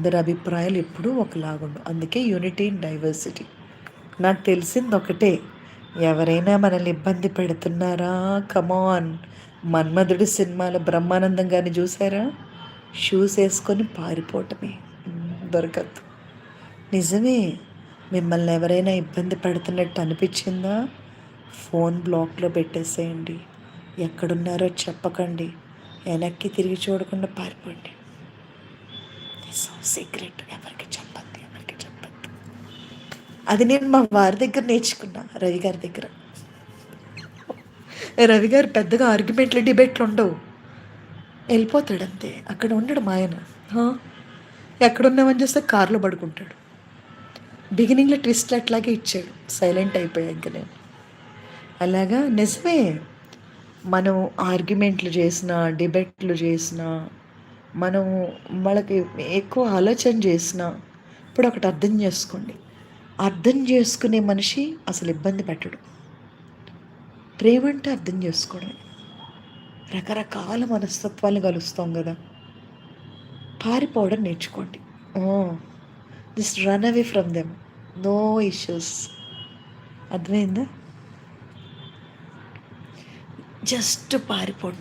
అందరి అభిప్రాయాలు ఎప్పుడూ ఒకలాగుండవు. అందుకే యూనిటీ ఇన్ డైవర్సిటీ. నాకు తెలిసింది ఒకటే, ఎవరైనా మనల్ని ఇబ్బంది పెడుతున్నారా, కమాన్, మన్మధుడు సినిమాలో బ్రహ్మానందం గారిని చూసారా, షూస్ వేసుకొని పారిపోవటమే, దొరకద్దు. నిజమే, మిమ్మల్ని ఎవరైనా ఇబ్బంది పెడుతున్నట్టు అనిపించిందా, ఫోన్ బ్లాక్లో పెట్టేసేయండి, ఎక్కడున్నారో చెప్పకండి, వెనక్కి తిరిగి చూడకుండా పారిపోండి. సీక్రెట్, ఎవరికి చెప్పద్దు, ఎవరికి చెప్పద్దు. అది నేను మా వారి దగ్గర నేర్చుకున్నా, రవి గారి దగ్గర. రవి గారు పెద్దగా ఆర్గ్యుమెంట్లు డిబేట్లు ఉండవు, వెళ్ళిపోతాడు అంతే. అక్కడ ఉండడు మా ఆయన. ఎక్కడున్నామని చూస్తే కార్లో పడుకుంటాడు. బిగినింగ్లో ట్విస్ట్లు అట్లాగే ఇచ్చాడు, సైలెంట్ అయిపోయాక నేను. అలాగా నిజమే, మనం ఆర్గ్యుమెంట్లు చేసినా, డిబేట్లు చేసినా, మనం వాళ్ళకి ఎక్కువ ఆలోచన చేసినా, ఇప్పుడు ఒకటి అర్థం చేసుకోండి, అర్థం చేసుకునే మనిషి అసలు ఇబ్బంది పెట్టడు. ప్రేమ అంటే అర్థం చేసుకోవడమే. రకరకాల మనస్తత్వాలు కలుస్తాం కదా, పారిపోవడం నేర్చుకోండి. Just run away from them, no issues. అర్థమైందా? జస్ట్ పారిపోండి.